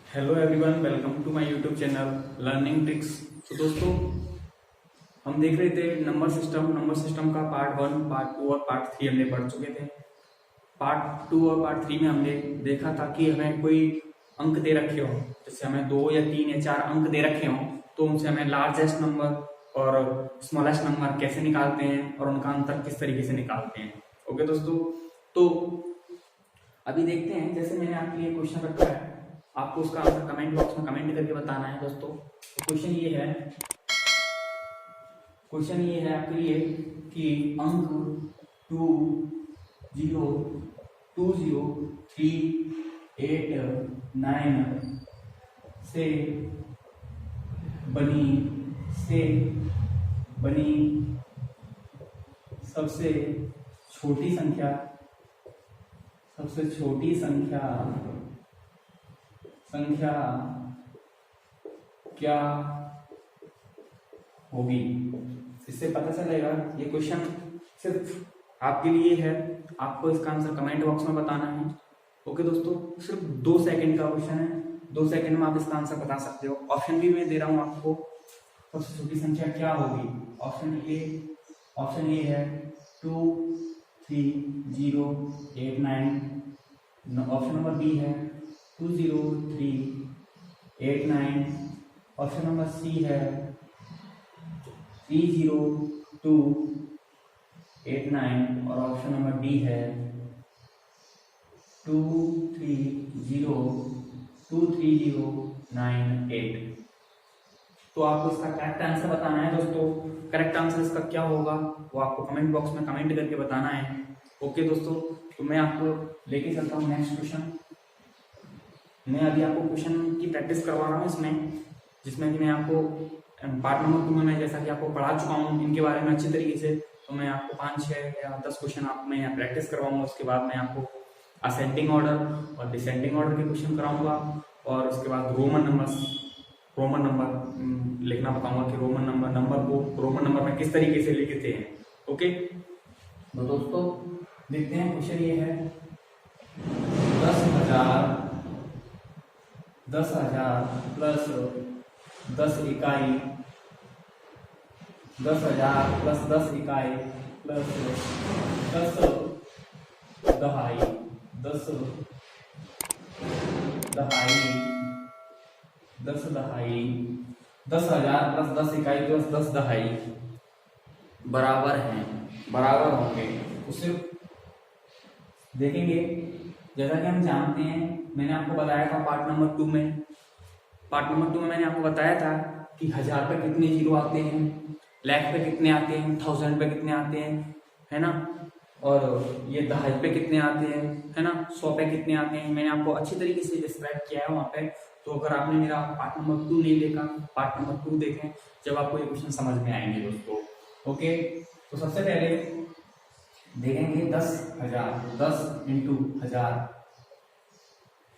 Hello everyone, welcome to my YouTube channel learning tricks. तो दोस्तों, हम देख रहे थे नंबर सिस्टम का पार्ट 1, पार्ट 2 और पार्ट 3 हमने पढ़ चुके थे। पार्ट 2 और पार्ट 3 में हमने देखा था कि हमें कोई अंक दे रखे हो, जैसे हमें 2 या 3 या 4 अंक दे रखे हो, तो उनसे हमें लार्जेस्ट नंबर और स्मॉलेस्ट नंबर कैसे निकालते हैं और उनका अंतर किस तरीके से निकालते हैं। ओके दोस्तों, तो अभी देखते हैं। जैसे मैंने आपके लिए क्वेश्चन रखा है, आपको उसका आंसर कमेंट बॉक्स में कमेंट करके बताना है दोस्तों। क्वेश्चन ये है आपके लिए कि अंक 200389 से बनी सबसे छोटी संख्या क्या होगी। इससे पता चलेगा, ये क्वेश्चन सिर्फ आपके लिए है, आपको इसका आंसर कमेंट बॉक्स में बताना है। ओके दोस्तों, सिर्फ 2 सेकंड का क्वेश्चन है, 2 सेकंड में आप इसका आंसर बता सकते हो। ऑप्शन भी मैं दे रहा हूँ आपको। सबसे छोटी संख्या क्या होगी? ऑप्शन ए है 23089। ऑप्शन नंबर बी है 20389। ऑप्शन नंबर सी है 30289 और ऑप्शन नंबर डी है 23098। तो आपको इसका करेक्ट आंसर बताना है दोस्तों। करेक्ट आंसर इसका क्या होगा वो आपको कमेंट बॉक्स में कमेंट करके बताना है। ओके दोस्तों, तो मैं आपको लेके चलता हूँ नेक्स्ट क्वेश्चन। मैं अभी आपको क्वेश्चन की प्रैक्टिस करवा रहा हूँ जिसमें कि मैं आपको पार्ट नंबर 2 में मैं जैसा कि आपको पढ़ा चुका हूँ इनके बारे में अच्छी तरीके से। तो मैं आपको 5, 6 या 10 क्वेश्चन मैं प्रैक्टिस करवाऊंगा। उसके बाद मैं आपको असेंडिंग ऑर्डर और डिसेंडिंग ऑर्डर के क्वेश्चन कराऊंगा और उसके बाद रोमन नंबर लिखना बताऊंगा कि रोमन नंबर में किस तरीके से लिखते हैं। ओके, तो दोस्तों देखते हैं। क्वेश्चन ये है 10,000 प्लस 10 इकाई 10,000 प्लस 10 इकाई प्लस 10 दहाई 10 दहाई 10,000 प्लस 10 इकाई प्लस 10 दहाई बराबर होंगे। तो सिर्फ देखेंगे, जैसा कि हम जानते हैं, मैंने आपको बताया था पार्ट नंबर 2 में मैंने आपको बताया था कि 1000 पे कितने जीरो आते हैं, लाख पे कितने आते हैं, 1000 पे कितने आते हैं, है ना, और ये दहाई पे कितने आते हैं, है ना, 100 पे कितने आते हैं। मैंने आपको अच्छी तरीके से डिस्क्राइब किया है वहां पे। तो अगर आपने मेरा पार्ट नंबर 2 नहीं देखा, पार्ट नंबर 2 देखें, जब आपको ये क्वेश्चन समझ में आएंगे दोस्तों। ओके, तो सबसे पहले देखेंगे 10,000, 10 इंटू 1000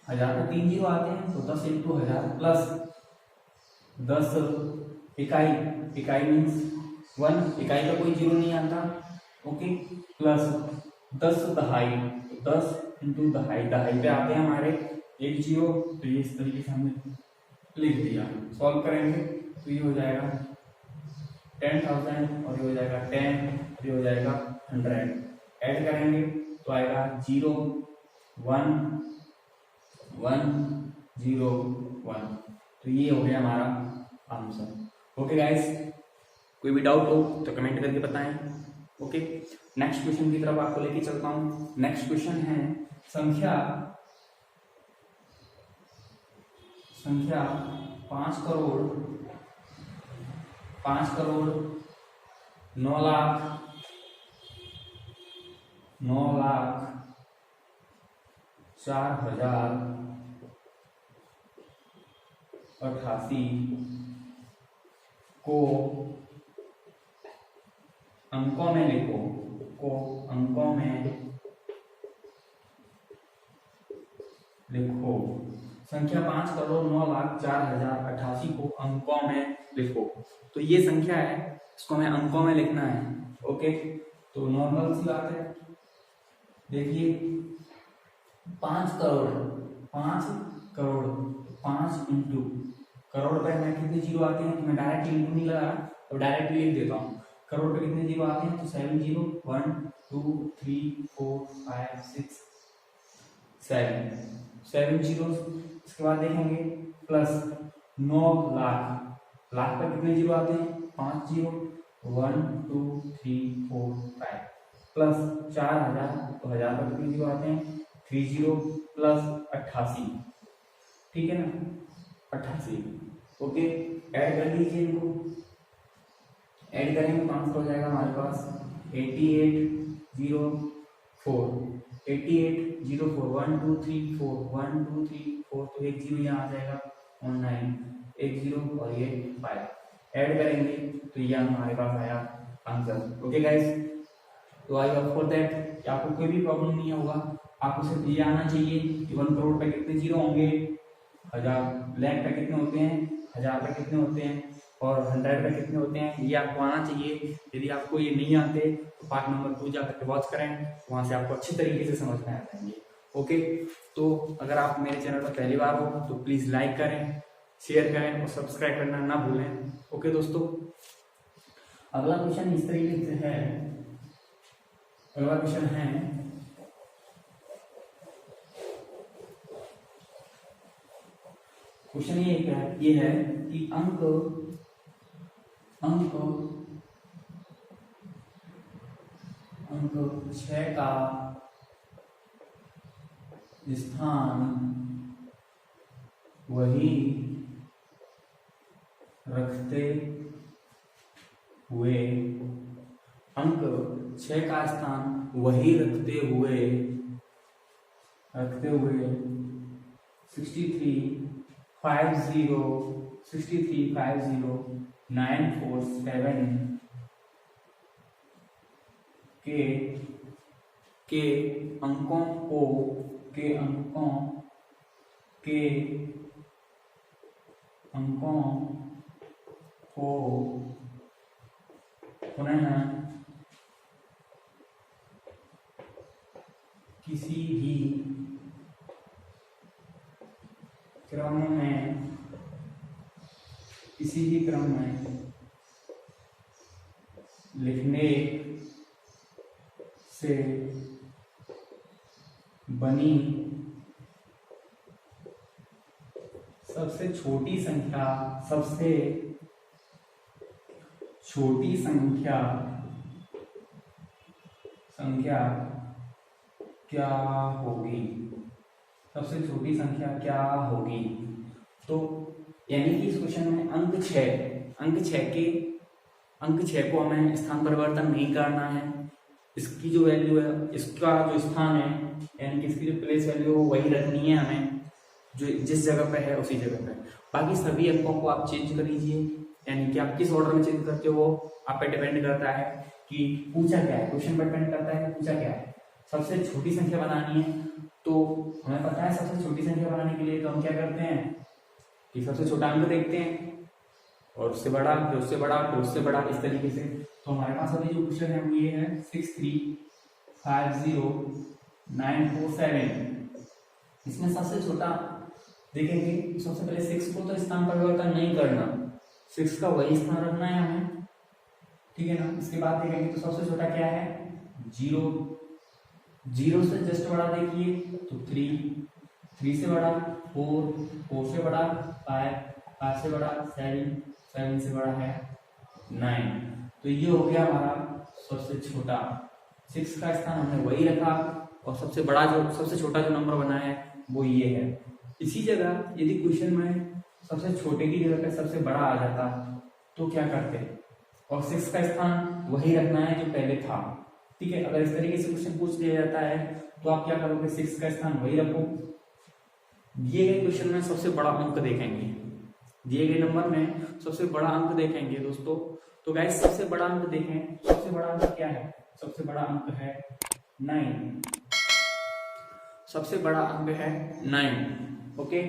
पे 3 जीरो आते हैं, तो 10 इंटू 1000 प्लस 10 इकाई मीन्स 1, इकाई का कोई जीरो नहीं आता। ओके, प्लस 10 दहाई, 10 इंटू दहाई पे आते हैं हमारे 1 जीरो। तो ये इस तरीके से हमने लिख दिया। सॉल्व करेंगे तो ये हो जाएगा 10,000 और ये हो जाएगा 10 और ये हो जाएगा 100। ऐड करेंगे तो आएगा 0 1 1 0 1। तो ये हो गया हमारा आंसर। ओके गाइस, कोई भी डाउट हो तो कमेंट करके बताएं। ओके, नेक्स्ट क्वेश्चन की तरफ आपको लेके चलता हूँ। नेक्स्ट क्वेश्चन है संख्या 5 करोड़ 9,04,088 को अंकों में लिखो। संख्या 5,09,04,088 को अंकों में लिखो। तो ये संख्या है, इसको हमें अंकों में लिखना है। ओके, तो नॉर्मल सी बात है। देखिए 5 करोड़ 5 इंटू करोड़ रुपए में कितने जीरो आते हैं, तो मैं डायरेक्ट इंटू नहीं लगा रहा, तो डायरेक्ट लिख देता हूँ। करोड़ रुपए कितने जीरो आते हैं, तो 7 जीरो 1 2 3 4 5 6 7 जीरो। इसके बाद देखेंगे प्लस 9 लाख, लाख पर कितने जीरो आते हैं, 5 जीरो 1 2 3 4 5 प्लस 4000, तो 1000 पर कितने जीरो आते हैं, 3 जीरो प्लस 88, ठीक है ना, 88। ओके, ऐड कर लीजिए इनको, ऐड करेंगे तो आंसर हो जाएगा हमारे पास 8804 8804 1 2 3 4 1 2 3 4, तो एक जीरो यहाँ आ जाएगा 19 एक जीरो और ये 5, ऐड करेंगे तो ये हमारे पास आया आंसर। ओके गाइस, तो आई होप फॉर दैट आपको कोई भी प्रॉब्लम नहीं होगा, आपको सिर्फ ये आना चाहिए कि 1 करोड़ पे कितने जीरो होंगे, 1000 लाख पे कितने होते हैं, 1000 पे कितने होते हैं और 100 पे कितने होते हैं, ये आपको आना चाहिए। यदि आपको ये नहीं आते तो पार्ट नंबर 2 जाकर वॉच करें, वहाँ से आपको अच्छी तरीके से समझ में आ जाएंगे। ओके, तो अगर आप मेरे चैनल पर पहली बार हो तो प्लीज़ लाइक करें, शेयर करें और सब्सक्राइब करना ना भूलें। ओके दोस्तों, अगला क्वेश्चन इस तरीके से है, अगला क्वेश्चन है क्वेश्चन ये है कि अंक 6 का स्थान वही रखते हुए, अंक 6 का स्थान वही रखते हुए 6350 के अंकों को पुनः किसी भी क्रम में लिखने से बनी सबसे छोटी संख्या क्या होगी, सबसे छोटी संख्या क्या होगी। तो यानी कि इस क्वेश्चन में अंक 6 को हमें स्थान परिवर्तन नहीं करना है, इसकी जो वैल्यू है, इसका जो स्थान है यानी कि इसकी जो प्लेस वैल्यू है वही रखनी है हमें, जो जिस जगह पे है उसी जगह पे। बाकी सभी अंकों को आप चेंज कर लीजिए, यानी कि आप किस ऑर्डर में चेंज करते हो आप पे डिपेंड करता है कि पूछा क्या है, क्वेश्चन पर डिपेंड करता है कि पूछा क्या है। सबसे छोटी संख्या बनानी है तो हमें पता है सबसे छोटी संख्या बनाने के लिए तो हम क्या करते हैं कि सबसे छोटा अंक देखते हैं और उससे बड़ा, फिर उससे बड़ा, फिर उससे बड़ा, इस तरीके से। तो हमारे पास अभी जो क्वेश्चन है वो ये है 6350947। इसमें सबसे छोटा देखेंगे तो सबसे पहले 6 को तो स्थान परिवर्तन नहीं करना, 6 का वही स्थान रखना है हमें, ठीक है ना। इसके बाद देखेंगे तो सबसे छोटा क्या है 0 से जस्ट बड़ा देखिए तो 3 से बड़ा 4 से बड़ा 5 से बड़ा 7 से बड़ा है 9। तो ये हो गया हमारा सबसे छोटा, 6 का स्थान हमने वही रखा और सबसे छोटा जो नंबर बना है वो ये है। इसी जगह यदि क्वेश्चन में सबसे छोटे की जगह पे सबसे बड़ा आ जाता तो क्या करते, और 6 का स्थान वही रखना है जो पहले था, ठीक है। अगर इस तरीके से क्वेश्चन पूछ लिया जाता है तो आप क्या करोगे, 6 का स्थान वही रखो, दिए गए क्वेश्चन में सबसे बड़ा अंक देखेंगे, दिए गए नंबर में सबसे बड़ा अंक देखेंगे दोस्तों। तो गाइस सबसे बड़ा अंक देखें, सबसे बड़ा अंक क्या है, सबसे बड़ा अंक है 9, सबसे बड़ा अंक है 9। ओके,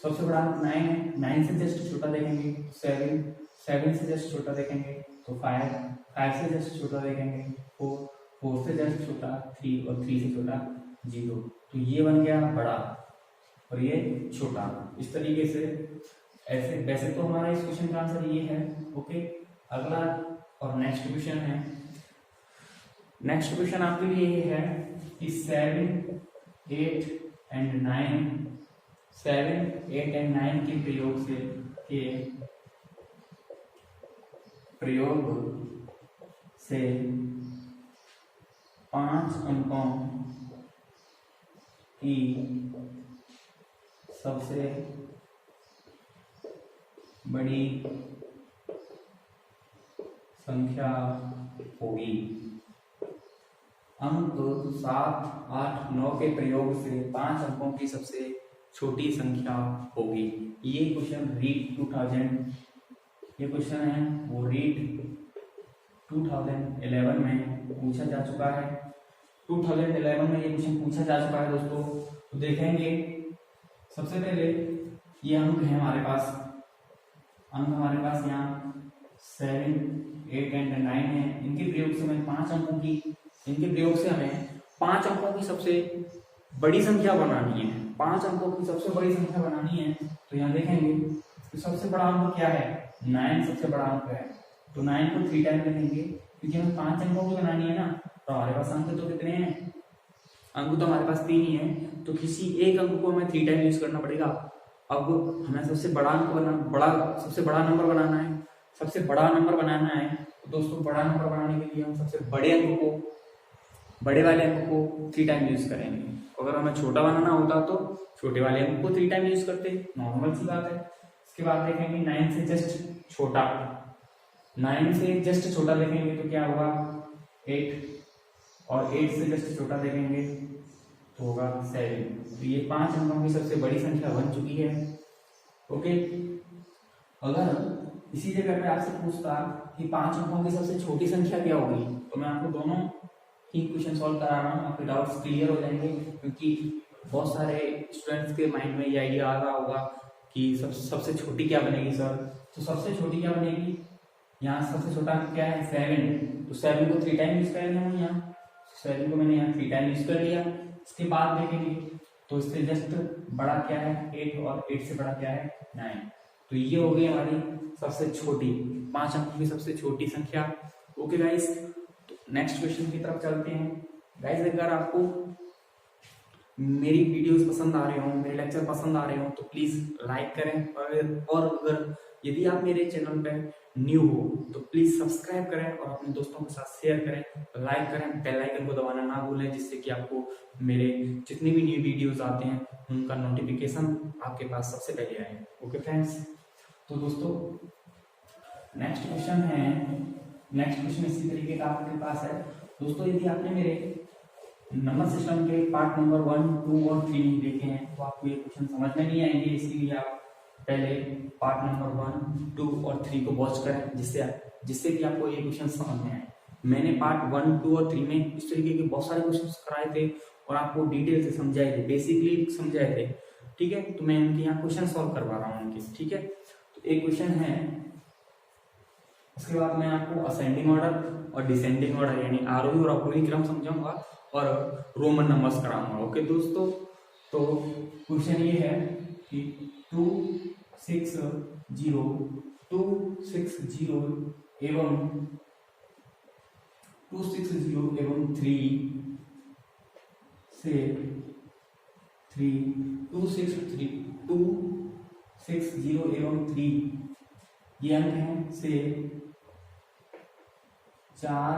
सबसे बड़ा अंक 9 है, 9 से जस्ट छोटा देखेंगे 7 से जस्ट छोटा देखेंगे तो 5 से जस्ट छोटा देखेंगे 4 से जस्ट छोटा 3 और 3 से छोटा 0। तो ये बन गया बड़ा, और ये छोटा। इस तरीके से ऐसे, वैसे तो हमारा इस क्वेश्चन का आंसर ये है। ओके, अगला और नेक्स्ट क्वेश्चन है। नेक्स्ट क्वेश्चन आपके लिए ये है कि 7, 8 एंड 9 के प्रयोग से 5 अंकों की सबसे बड़ी संख्या होगी। अंक 7, 8, 9 के प्रयोग से 5 अंकों की सबसे छोटी संख्या होगी। ये क्वेश्चन रीट 2000, ये क्वेश्चन है वो रीट 2011 में पूछा जा चुका है। 2011 में ये क्वेश्चन पूछा जा चुका है दोस्तों। तो देखेंगे सबसे पहले ये अंक है हमारे पास, अंक हमारे पास यहाँ 7, 8 एंड 9 है। इनके प्रयोग से हमें 5 अंकों की, इनके प्रयोग से हमें 5 अंकों की सबसे बड़ी संख्या बनानी है। 5 अंकों की सबसे बड़ी संख्या बनानी है। तो यहाँ देखेंगे तो सबसे बड़ा अंक क्या है, 9 सबसे बड़ा अंक है। तो 9 को 3 टाइम लिखेंगे क्योंकि हमें 5 अंकों की बनानी है ना। तो हमारे पास अंक तो कितने हैं, अंक तो हमारे पास 3 ही है। तो किसी एक अंक को हमें 3 टाइम यूज करना पड़ेगा। अब हमें सबसे बड़ा अंक सबसे बड़ा नंबर बनाना है। सबसे बड़ा नंबर बनाना है तो दोस्तों बड़ा नंबर बनाने के लिए हम सबसे बड़े अंक को, बड़े वाले अंक को 3 टाइम यूज करेंगे। अगर हमें छोटा बनाना होता तो छोटे वाले अंक को 3 टाइम यूज करते, नॉर्मल सी बात है। इसके बाद देखेंगे 9 से जस्ट छोटा, 9 से जस्ट छोटा देखेंगे तो क्या होगा 8, और 8 से जस्ट छोटा देखेंगे तो होगा 7। तो ये 5 अंकों की सबसे बड़ी संख्या बन चुकी है। ओके, अगर इसी जगह पे आपसे पूछता कि 5 अंकों की सबसे छोटी संख्या क्या होगी, तो मैं आपको दोनों ही क्वेश्चन सॉल्व करा रहा हूँ, आपके डाउट्स क्लियर हो जाएंगे। क्योंकि बहुत सारे स्टूडेंट्स के माइंड में ये आइडिया आ रहा होगा कि सबसे छोटी क्या बनेगी सर। तो सबसे छोटी क्या बनेगी, यहाँ सबसे छोटा क्या है 7। तो 7 को 3 टाइम यूज करेंगे हम। यहाँ 7 को मैंने यहाँ 3 टाइम यूज कर लिया। इसके बाद देखेंगे तो इससे जस्ट बड़ा क्या है 8, और 8 से बड़ा क्या है 9। तो ये हो गई हमारी सबसे छोटी, 5 अंकों की सबसे छोटी संख्या। ओके गाइस, नेक्स्ट क्वेश्चन की तरफ चलते हैं। गाइस, अगर आपको मेरी वीडियोस पसंद आ रहे हो, मेरे लेक्चर पसंद आ रहे हो तो प्लीज लाइक करें। और अगर यदि आप मेरे चैनल पे न्यू हो तो प्लीज सब्सक्राइब करें और अपने दोस्तों के साथ शेयर करें, लाइक करें, बेल आइकन को दबाना ना भूलें, जिससे कि आपको मेरे जितनी भी न्यू वीडियोस आते हैं उनका नोटिफिकेशन आपके पास सबसे पहले आए। ओके फ्रेंड्स, तो दोस्तों नेक्स्ट क्वेश्चन है, नेक्स्ट क्वेश्चन इसी तरीके का आपके पास है। दोस्तों यदि आपने मेरे नंबर सिस्टम के पार्ट नंबर 1, 2 और 3 नहीं देखे हैं तो आपको ये क्वेश्चन समझ में नहीं आएंगे, इसलिए आप पहले पार्ट नंबर 1, 2 और 3 को वॉच करें, जिससे कि आपको ये क्वेश्चन समझ में आए। मैंने पार्ट 1, 2 और 3 में इस तरीके के बहुत सारे क्वेश्चन कराए थे और आपको डिटेल से समझाए थे, बेसिकली समझाए थे। ठीक है, तो मैं उनके यहाँ क्वेश्चन सॉल्व करवा रहा हूँ उनके। ठीक है, तो एक क्वेश्चन है, उसके बाद मैं आपको असेंडिंग ऑर्डर और डिसेंडिंग ऑर्डर यानी आरोही और अवरोही क्रम समझाऊंगा और रोमन नंबर्स कराऊंगा। ओके दोस्तों, तो क्वेश्चन ये है कि 2, 6, 0, 2, 6, 0 एवं 2, 6, 0 एवं 3 से 3, 2, 6, 0 एवं 3 ये अंक हैं से 4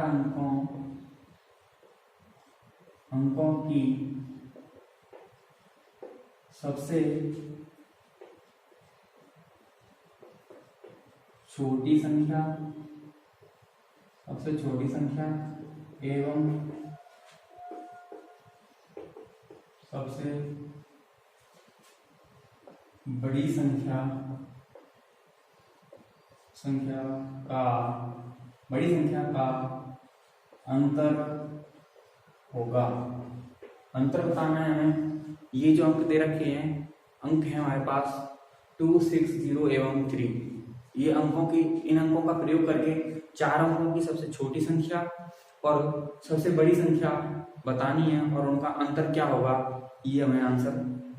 अंकों की सबसे छोटी संख्या एवं सबसे बड़ी संख्या का अंतर होगा। अंतर बताना है हमें। ये जो अंक दे रखे हैं, अंक है हमारे पास 2, 6, 0 एवं 3। ये इन अंकों का प्रयोग करके 4 अंकों की सबसे छोटी संख्या और सबसे बड़ी संख्या बतानी है और उनका अंतर क्या होगा, ये हमें आंसर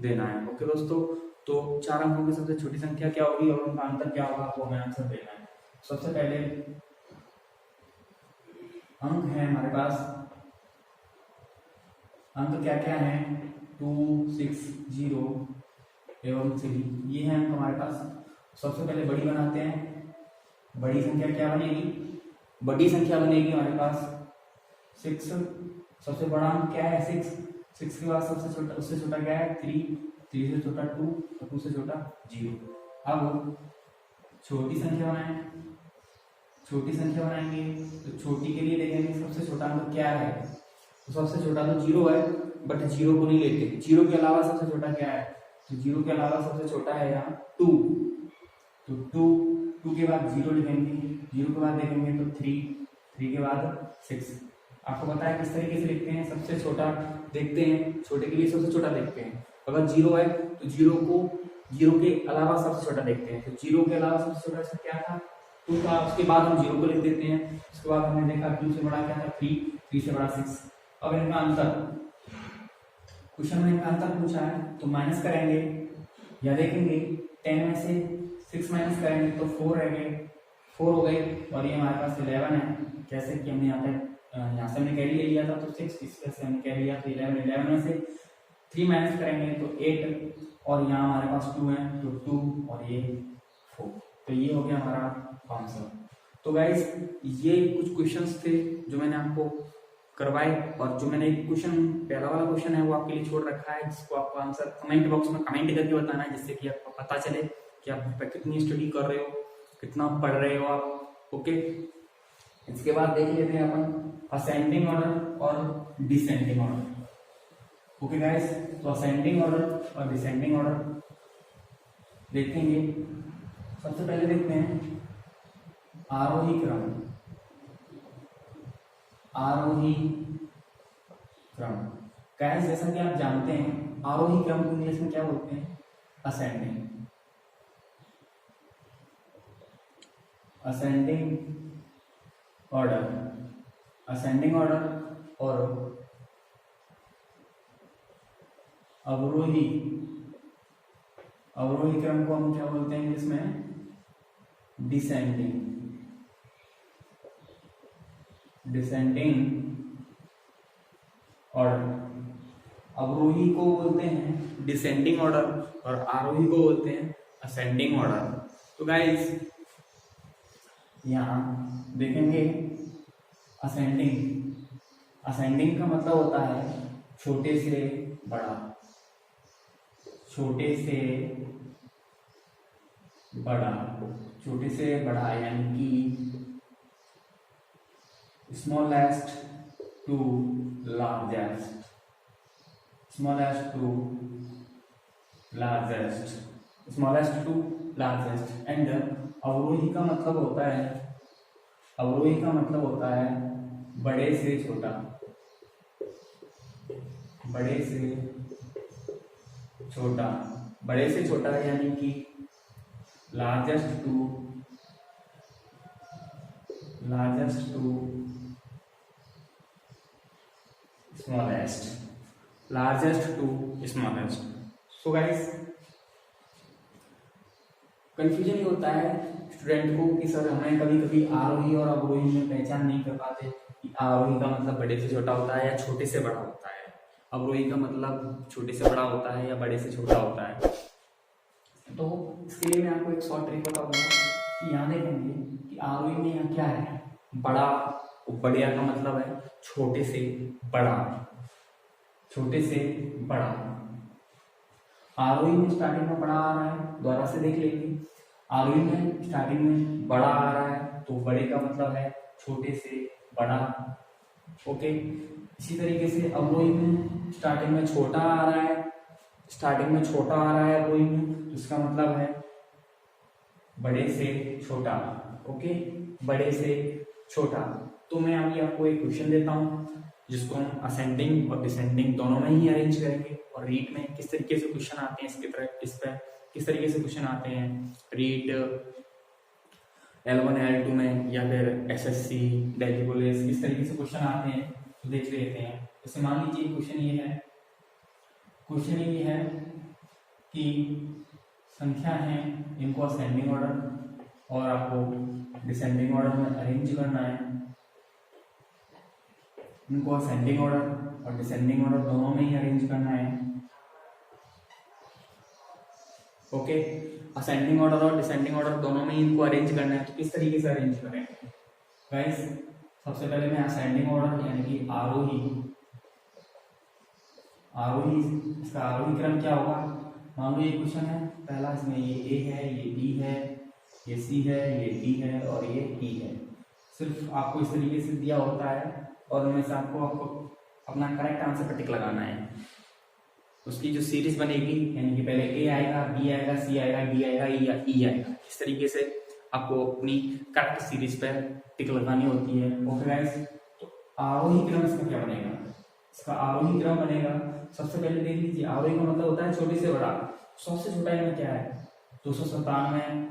देना है। ओके दोस्तों, तो 4 अंकों की सबसे छोटी संख्या क्या होगी और उनका अंतर क्या होगा, आपको हमें आंसर देना है। सबसे पहले अंक है हमारे पास, अंक क्या क्या है, 2, 6, 0 एवं 3, ये है अंक हमारे पास। सबसे पहले बड़ी बनाते हैं, बड़ी संख्या क्या बनेगी, बड़ी संख्या बनेगी हमारे पास 6। सबसे बड़ा अंक क्या है 6, 6 के बाद सबसे छोटा, उससे छोटा क्या है 3, 3 से छोटा 2 और 2 से छोटा 0। अब छोटी संख्या बनाएं, छोटी संख्या बनाएंगे तो छोटी के लिए देखेंगे सबसे छोटा अंक क्या है, तो सबसे छोटा तो 0 है, बट 0 को नहीं लेते। 0 के अलावा सबसे छोटा क्या है, तो 0 के अलावा सबसे छोटा है यहाँ 2, तो 2 के बाद 0 लिखेंगे, 0 के बाद देखेंगे तो 3 के बाद 6। आपको पता है किस तरीके से लिखते हैं, सबसे छोटा देखते हैं, छोटे के लिए सबसे छोटा देखते हैं। अगर 0 है तो 0 के अलावा सबसे छोटा देखते हैं, तो 0 के अलावा सबसे छोटा से क्या था 2 था, उसके बाद हम 0 को लिख देते हैं। उसके बाद हमने देखा 2 से बड़ा क्या था 3 से बड़ा 6। अब इनका अंतर, क्वेश्चन में इनका अंतर पूछा है तो माइनस करेंगे या देखेंगे 10 में से 6 माइनस करेंगे तो 4 रह गए, 4 हो गए, और ये हमारे पास 11 है। कैसे कि हमने यहाँ से हमने कैरी ले लिया था तो 6, इस वजह से हमने कैरी लिया तो 11 में से 3 माइनस करेंगे तो 8, और यहाँ हमारे पास 2 है तो 2 और ये 4, तो ये हो गया हमारा आंसर। तो गाइस ये कुछ क्वेश्चंस थे जो मैंने आपको करवाए, और जो मैंने एक क्वेश्चन, पहला वाला क्वेश्चन है वो आपके लिए छोड़ रखा है, जिसको आपको आंसर कमेंट बॉक्स में कमेंट करके बताना है, जिससे कि आपको पता चले कि आप कितनी स्टडी कर रहे हो, कितना पढ़ रहे हो आप। ओके, इसके बाद देख लेते हैं अपन असेंडिंग ऑर्डर और डिसेंडिंग ऑर्डर। ओके गाइस, तो असेंडिंग ऑर्डर और डिसेंडिंग ऑर्डर देखेंगे। सबसे पहले देखते हैं आरोही क्रम, आरोही क्रम। गाइस जैसा कि आप जानते हैं आरोही क्रम को इंग्लिश में क्या बोलते हैं, ascending, ascending order, ascending order और अवरोही, अवरोही क्रम को हम क्या बोलते हैं इंग्लिश में, डिसेंडिंग, डिसेंडिंग ऑर्डर। अवरोही को बोलते हैं डिसेंडिंग ऑर्डर और आरोही को बोलते हैं असेंडिंग ऑर्डर। तो गाइस यहाँ देखेंगे असेंडिंग, असेंडिंग का मतलब होता है छोटे से बड़ा, छोटे से बड़ा, छोटे से बड़ा, यानी कि smallest to largest, smallest to largest, smallest to largest. And अवरोही का मतलब होता है, अवरोही का मतलब होता है बड़े से छोटा, बड़े से छोटा, बड़े से छोटा यानी कि largest to, largest to smallest, largest to smallest. So guys confusion ये होता है स्टूडेंट को कि सर हमें कभी कभी आरोही और अवरोही में पहचान नहीं कर पाते कि आरोही का मतलब बड़े से छोटा होता है या छोटे से बड़ा होता है, अवरोही का मतलब छोटे से बड़ा होता है या बड़े से छोटा होता है। तो इसके लिए मैं आपको एक शॉर्ट ट्रिक बताऊंगा कि यहाँ देखेंगे कि आरोही में यहाँ क्या है, बड़ा, बड़े का मतलब है छोटे से बड़ा, छोटे से बड़ा। आरोही में स्टार्टिंग में बड़ा आ रहा है, दोबारा से देख लेंगे, आरोही में स्टार्टिंग में बड़ा आ रहा है तो बड़े का मतलब है छोटे से बड़ा। ओके, इसी तरीके से अवरोही में स्टार्टिंग में छोटा आ रहा है, स्टार्टिंग में छोटा आ रहा है अवरोही में, तो इसका मतलब है बड़े से छोटा। ओके, बड़े से छोटा। तो मैं अभी आपको एक क्वेश्चन देता हूँ जिसको हम असेंडिंग और डिसेंडिंग दोनों में ही अरेंज करेंगे, और रीट में किस तरीके से क्वेश्चन आते हैं इसके तरह, इस पर किस तरीके से क्वेश्चन आते हैं रीट L1 L2 में या फिर SSC दिल्ली पुलिस, किस तरीके से क्वेश्चन आते हैं तो देख लेते हैं। जैसे मान लीजिए क्वेश्चन ये है, क्वेश्चन ये है की संख्या है इनको असेंडिंग ऑर्डर और आपको डिसेंडिंग ऑर्डर में अरेंज करना है। इनको असेंडिंग ऑर्डर और डिसेंडिंग ऑर्डर दोनों में ही अरेंज करना है। ओके, असेंडिंग ऑर्डर और डिसेंडिंग ऑर्डर दोनों में ही इनको अरेंज करना है। तो किस तरीके से अरेंज करेंगे गाइस? सबसे पहले मैं असेंडिंग ऑर्डर यानी कि आरोही इसका आरोही क्रम क्या होगा? मान लो ये क्वेश्चन है पहला, इसमें ये ए है, ये बी है, ये सी है, ये डी है और ये ई है। सिर्फ आपको इस तरीके से दिया होता है और उनमें से आपको अपना करेक्ट आंसर पर टिक लगाना है। उसकी जो सीरीज बनेगी यानी कि पहले ए आएगा, बी आएगा, सी आएगा, डी आएगा, ई आएगा। इस तरीके से आपको अपनी करेक्ट सीरीज पर टिक लगानी होती है। ओके गाइस, तो आरोही क्रम इसका क्या बनेगा? इसका आरोही क्रम बनेगा, सबसे पहले देख लीजिए आरोही का मतलब होता है छोटे से बड़ा। सबसे छोटा इनमें क्या है? 297,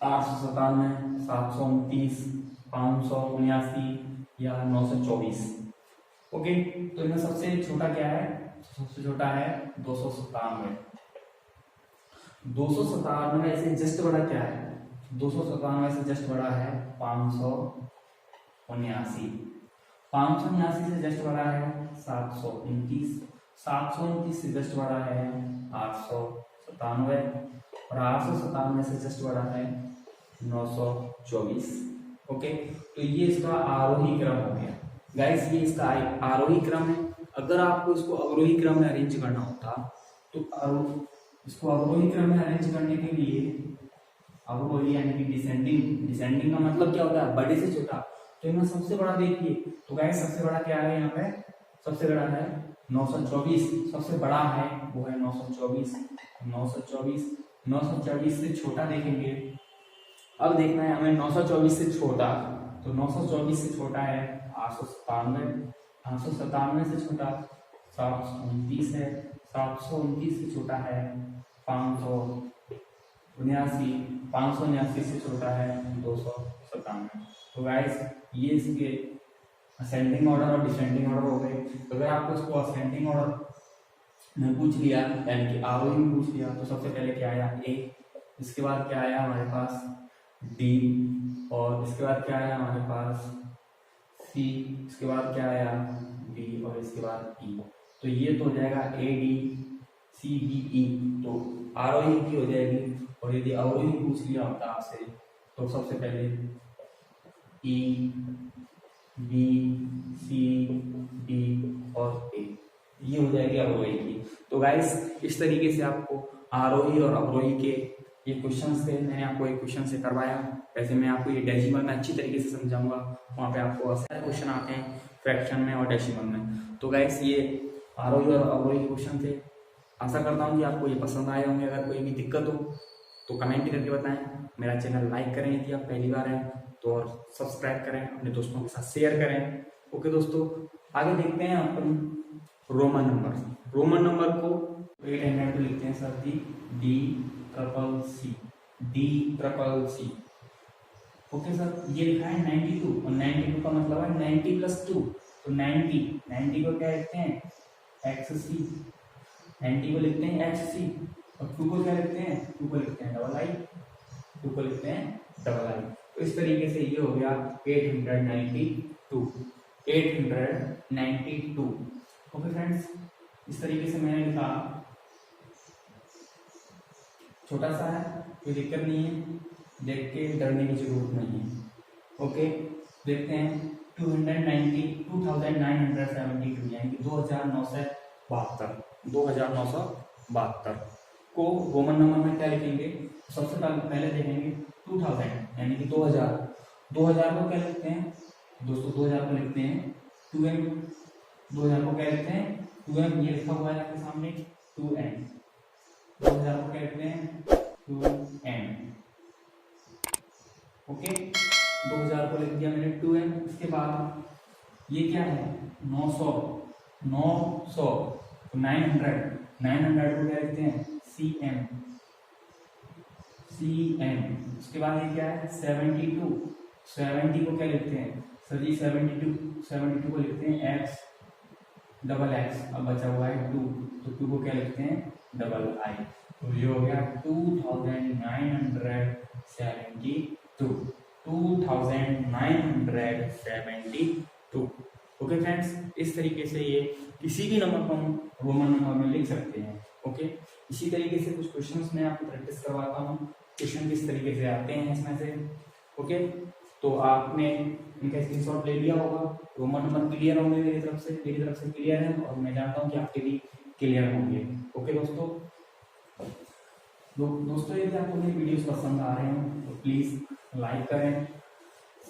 897, 729, 579 या 924। ओके, तो इनमें सबसे छोटा क्या है? सबसे छोटा है 297। 297 से जस्ट बड़ा क्या है? 297 से जस्ट बड़ा है 579। 579 से जस्ट बड़ा है 729। 729 से जस्ट बड़ा है 897 और 897 से जस्ट बड़ा है 924। ओके, तो ये इसका आरोही क्रम हो गया गाइस। ये इसका आरोही क्रम है। अगर आपको इसको अवरोही क्रम में अरेंज करना होता तो इसको अवरोही क्रम में अरेंज करने के लिए अवरोही यानी कि डिसेंडिंग का मतलब क्या होता है? बड़े से छोटा। तो इनमें सबसे बड़ा देखिए, तो गाइस सबसे बड़ा क्या है यहाँ पे? सबसे बड़ा है 924। सबसे बड़ा है वो है 924। 924 से छोटा देखेंगे। अब देखना है हमें 924 से छोटा, तो 924 से छोटा है 897। 897 से छोटा 729 है। 729 से छोटा है 579। 579 से छोटा है 297। तो गाइस ये इसके असेंडिंग ऑर्डर और डिसेंडिंग ऑर्डर हो गए। तो अगर आपको इसको असेंडिंग ऑर्डर में पूछ लिया यानी कि आरोही में पूछ लिया तो सबसे पहले क्या आया? ए, इसके बाद क्या आया हमारे पास? डी, और इसके बाद क्या आया हमारे पास? सी, इसके बाद क्या आया? बी, और इसके बाद ई। तो ये तो हो जाएगा A D C B E. तो आरोही की हो जाएगी। और यदि अवरोही पूछ लिया होता आपसे तो सबसे पहले ई, बी, सी, डी और ए, ये हो जाएगी अवरोही की। तो गाइस इस तरीके से आपको आरोही और अवरोही के ये क्वेश्चंस थे। मैंने आपको एक क्वेश्चन से करवाया। वैसे मैं आपको ये डेसिमल में अच्छी तरीके से समझाऊंगा। वहाँ पे आपको ऐसे क्वेश्चन आते हैं फ्रैक्शन में और डेसिमल में। तो गाइस ये आरोही और अवरोही क्वेश्चन थे। आशा करता हूँ कि आपको ये पसंद आए होंगे। अगर कोई भी दिक्कत हो तो कमेंट करके बताएं। मेरा चैनल लाइक करें यदि आप पहली बार हैं तो, और सब्सक्राइब करें, अपने दोस्तों के साथ शेयर करें। ओके दोस्तों, आगे देखते हैं अपन रोमन नंबर। रोमन नंबर को 800 को लिखते हैं sir D triple C. Okay sir, ये लिखा है 92 और 92 का मतलब है 90 + 2। तो 90 को क्या लिखते हैं? XC। 90 को लिखते हैं XC और 2 को क्या लिखते हैं? 2 को लिखते हैं डबल आई। तो इस तरीके से ये हो गया 892। ओके फ्रेंड्स, इस तरीके से मैंने लिखा। छोटा सा है, कोई दिक्कत नहीं है, देख के डरने की जरूरत नहीं है। ओके, देखते हैं 2972 यानी कि 2972 को रोमन नंबर में क्या लिखेंगे? सबसे पहले देखेंगे 2000 यानी कि 2000 को क्या लिखते हैं दोस्तों? 2000 को लिखते हैं 2m। 2000 को क्या लिखते हैं? 2m। ये लिखा हुआ है आपके सामने 2m। 2000 को क्या लिखते हैं? 2m। ओके, 2000 को लिख दिया मैंने 2m। इसके बाद ये क्या है? 900 तो 900 को क्या लिखते हैं? cm। उसके बाद ये क्या है? 70 को क्या लिखते हैं सर जी? 72 को लिखते हैं x। डबल एक्स, अब बचा हुआ है 2, तो 2 को क्या लिखते हैं डबल आई, तो ये हो गया 2972, 2972। ओके फ्रेंड्स, इस तरीके से ये किसी भी नंबर को हम रोमन नंबर में लिख सकते हैं। ओके, इसी तरीके से कुछ क्वेश्चंस मैं आपको प्रैक्टिस करवाता हूँ, क्वेश्चन किस तरीके से आते हैं इसमें से। ओके, तो आपने इनका स्क्रीनशॉट ले लिया होगा, रोमन नंबर क्लियर होंगे मेरी तरफ से क्लियर है, और मैं जानता हूँ कि आपके भी क्लियर होंगे। ओके दोस्तों, दोस्तों यदि आपको मेरी वीडियोस पसंद आ रहे हैं तो प्लीज़ लाइक करें,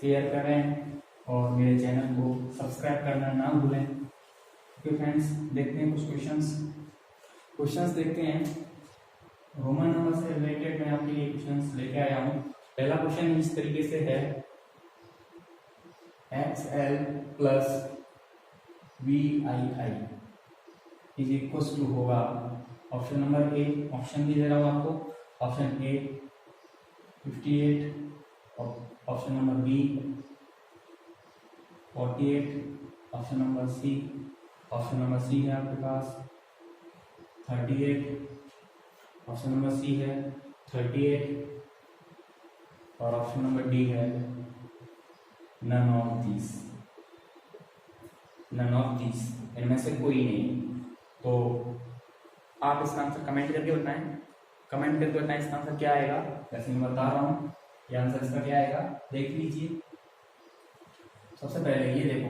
शेयर करें और मेरे चैनल को सब्सक्राइब करना ना भूलें। ओके फ्रेंड्स, देखते हैं कुछ क्वेश्चंस देखते हैं रोमन नंबर से रिलेटेड। मैं आपके लिए क्वेश्चंस लेके आया हूँ। पहला क्वेश्चन इस तरीके से है, XL plus VII is equal to होगा, ऑप्शन नंबर ए, ऑप्शन भी दे रहा हूँ आपको, option A 58, option number B 48, option number C है आपके पास 38, ऑप्शन नंबर सी है 38, और ऑप्शन नंबर डी है नन ऑफ दिस, इनमें से कोई नहीं। तो आप इसका आंसर कमेंट करके बताएं इसका आंसर क्या आएगा। जैसे मैं बता रहा हूँ ये आंसर इसका क्या आएगा, देख लीजिए। सबसे पहले ये देखो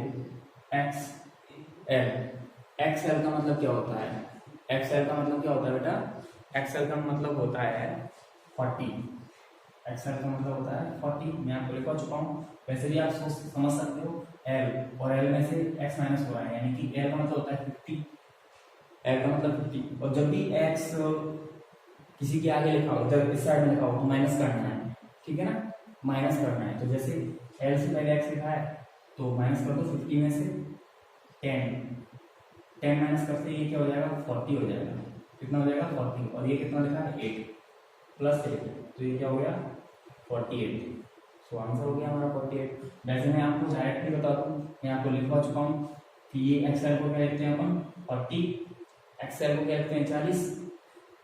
XL का मतलब क्या होता है, XL का मतलब क्या होता है बेटा, XL का मतलब होता है 40, XL का मतलब होता है 40, मैं आपको लिखवा चुका हूँ। वैसे भी आप समझ सकते हो, L और L में से X माइनस हो रहा है, यानी कि L का मतलब होता है 50, L का मतलब 50, और जब भी X किसी के आगे लिखा हो, जब इस साइड में लिखा हो तो माइनस करना है, ठीक है ना, माइनस करना है। तो जैसे L से पहले X लिखा है तो माइनस कर दो 50 में से 10 माइनस करते ये क्या हो जाएगा 40 हो जाएगा, कितना हो जाएगा 40, और ये कितना लिखा है 8 प्लस 8, तो ये क्या हो गया 48। सो आंसर हो गया हमारा 48। वैसे मैं आपको डायरेक्टली बता दूं, मैं आपको लिखवा चुका हूँ कि ये XL को क्या लिखते हैं अपन 40, XL को क्या लिखते हैं 40,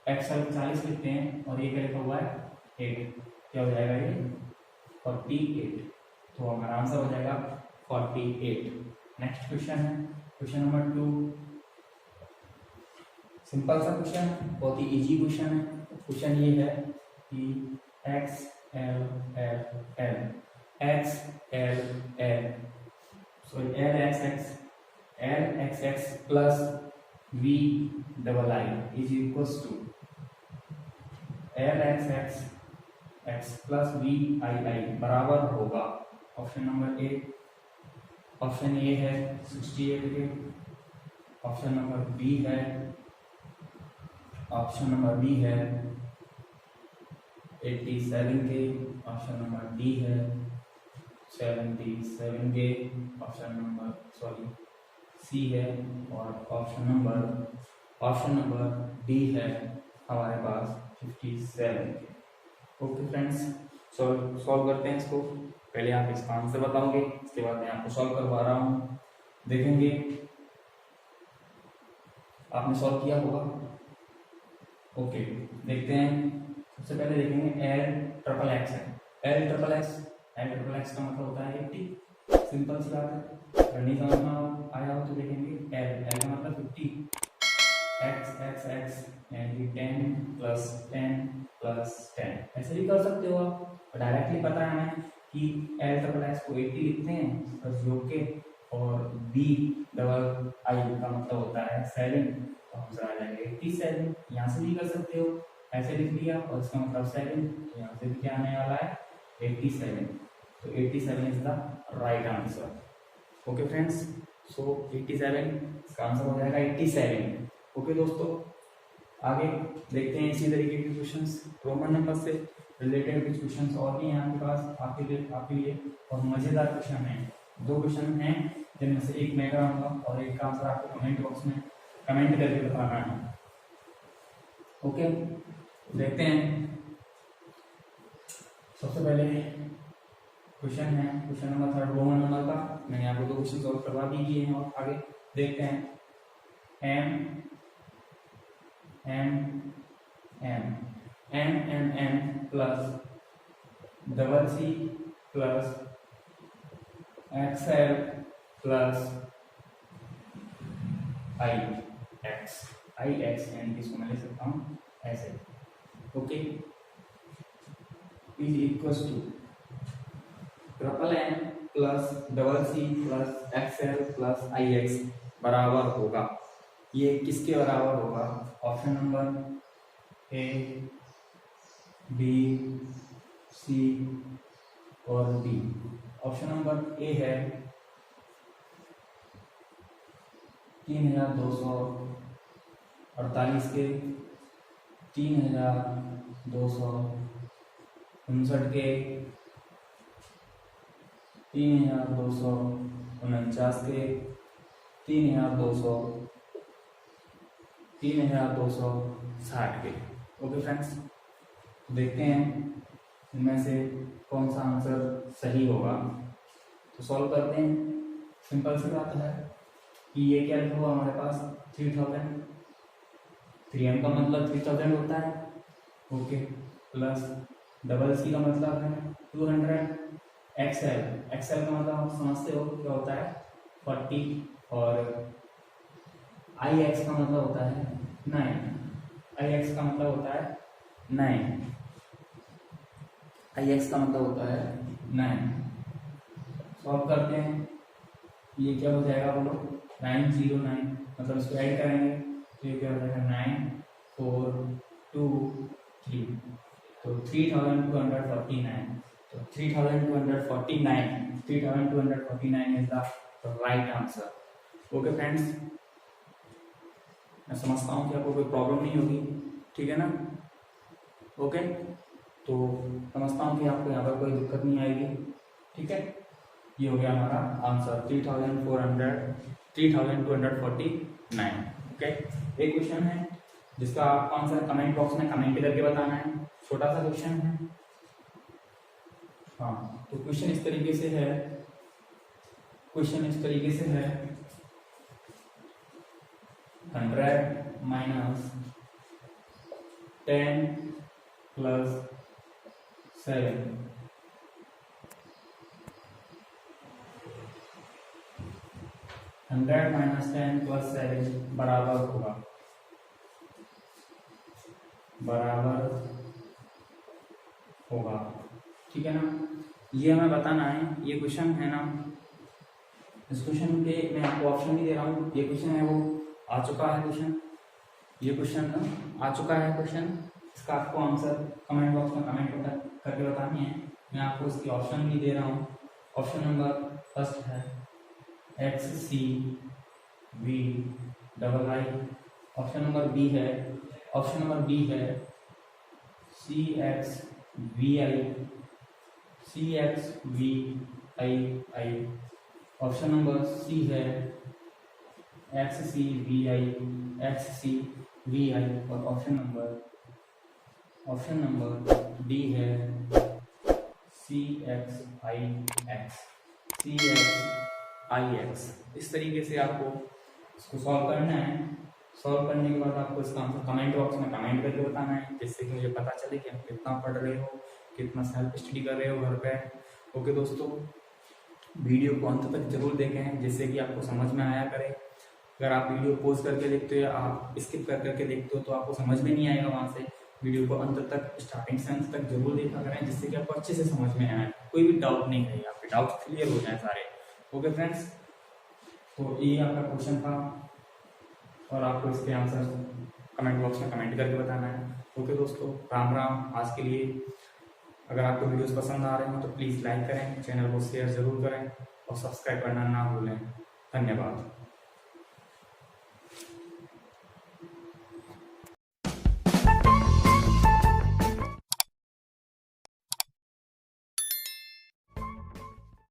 XL को 40 लिखते हैं, और ये क्या लिखा हुआ है 8, क्या हो जाएगा ये 48। तो हमारा आंसर हो जाएगा 48। नेक्स्ट क्वेश्चन है क्वेश्चन नंबर 2, सिंपल सा क्वेश्चन, बहुत ही इजी क्वेश्चन है। क्वेश्चन ये है कि LXX plus VII is equals to LXX plus VII बराबर होगा, option number A, option A है 68 के, ऑप्शन नंबर बी है, ऑप्शन नंबर बी है 87 के, ऑप्शन नंबर डी है 77 के, ऑप्शन नंबर सी है, और ऑप्शन नंबर डी है हमारे पास 57 के। ओके फ्रेंड्स, सॉल्व करते हैं इसको। पहले आप इसका आंसर बताओगे, इसके बाद मैं आपको सॉल्व करवा रहा हूँ, देखेंगे आपने सॉल्व किया होगा। ओके, देखते हैं। सबसे पहले देखेंगे L XXX है, L XXX का मतलब होता है 80, सिंपल सी बात है। अगर नहीं समझ में आया हो तो देखेंगे L का मतलब 50, XXX यानी 10 प्लस 10 प्लस 10, ऐसे भी कर सकते हो आप। डायरेक्टली पता है हमें कि L को 80 लिखते हैं प्लस योग के, और VII का मतलब होता है 7, तो आंसर आ जाएगा 87। यहाँ से भी कर सकते हो, ऐसे लिख लिया और इसका मतलब 7, तो यहाँ से भी क्या आने वाला है 87, तो 87 is the right answer. Okay friends, so 87 इसका आंसर हो जाएगा 87। ओके दोस्तों, आगे देखते हैं इसी तरीके के क्वेश्चंस, रोमन नंबर से रिलेटेड कुछ क्वेश्चंस और भी हैं आपके पास, आपके लिए और मजेदार क्वेश्चन हैं। 2 क्वेश्चन हैं जिनमें से एक मैं कराऊंगा और एक का आंसर आपको कमेंट बॉक्स में कमेंट करके बताना है। ओके, देखते हैं। सबसे पहले क्वेश्चन है क्वेश्चन नंबर 3 रोमन नंबर का। मैंने आपको 2 क्वेश्चन सॉल्व करवा दिए हैं और आगे देखते हैं। M M M N N N plus double C plus XL plus I X यानी कि इसको मैं लिख सकता हूँ ऐसे, okay, is equal to triple N plus double C plus XL plus I X बराबर होगा, ये किसके बराबर होगा? Option number A, B, C और डी। ऑप्शन नंबर ए है 3248 के 3259 के 3249 के 3260 के। ओके फ्रेंड्स, देखते हैं इनमें से कौन सा आंसर सही होगा। तो सॉल्व करते हैं। सिंपल सी बात है कि ये क्या लिखा हुआ हमारे पास 3000, 3m का मतलब 3000 होता है, ओके, प्लस डबल सी का मतलब है 200, एक्सएल का मतलब आप समझते हो क्या होता है 40, और आई एक्स का मतलब होता है 9, आई एक्स का मतलब होता है 9, आई एक्स का मतलब होता है 9। सॉल्व करते हैं, ये क्या हो जाएगा बोलो 909, मतलब इसको ऐड करेंगे तो ये क्या हो जाएगा 9423, तो 3249, तो 3249 is the right answer. Okay friends, मैं समझता हूँ कि आपको कोई प्रॉब्लम नहीं होगी, ठीक है ना? ओके, तो समझता हूँ कि आपको यहाँ पर कोई दिक्कत नहीं आएगी, ठीक है। ये हो गया हमारा आंसर 3249। ओके, एक क्वेश्चन है जिसका आपको आंसर कमेंट बॉक्स में कमेंट करके बताना है, छोटा सा क्वेश्चन है। हाँ, तो क्वेश्चन इस तरीके से है, 100 माइनस 10 प्लस 7 100 माइनस 10 प्लस 7 बराबर होगा, ठीक है ना? ये हमें बताना है। ये क्वेश्चन है ना, इस क्वेश्चन के मैं आपको ऑप्शन नहीं दे रहा हूँ, ये क्वेश्चन है वो आ चुका है क्वेश्चन, ये क्वेश्चन आ चुका है क्वेश्चन, इसका आपको आंसर कमेंट बॉक्स में कमेंट करके बतानी है। मैं आपको इसकी ऑप्शन भी दे रहा हूँ। ऑप्शन नंबर फर्स्ट है XCV double I, option number B है CXVI, ऑप्शन नंबर सी है XCVI, और ऑप्शन नंबर डी है CXIX। इस तरीके से आपको इसको सॉल्व करना है। सॉल्व करने के बाद आपको इसका आंसर कमेंट बॉक्स में कमेंट करके बताना है, जिससे कि मुझे पता चले कि आप कितना पढ़ रहे हो, कितना सेल्फ स्टडी कर रहे हो घर पे। ओके दोस्तों, वीडियो को अंत तक जरूर देखें, जिससे कि आपको समझ में आया करे। अगर आप वीडियो पॉज करके देखते हो या आप स्किप करके देखते हो तो आपको समझ में नहीं आएगा। वहाँ से वीडियो को अंत तक, स्टार्टिंग से अंत तक जरूर देखा करें, जिससे कि आपको अच्छे से समझ में आए, कोई भी डाउट नहीं है, आपके डाउट क्लियर हो जाए सारे। ओके फ्रेंड्स, तो ये आपका क्वेश्चन था और आपको इसके आंसर कमेंट बॉक्स में कमेंट करके बताना है। ओके दोस्तों, राम राम आज के लिए। अगर आपको वीडियोस पसंद आ रहे हो तो प्लीज़ लाइक करें, चैनल को शेयर जरूर करें और सब्सक्राइब करना ना भूलें। धन्यवाद।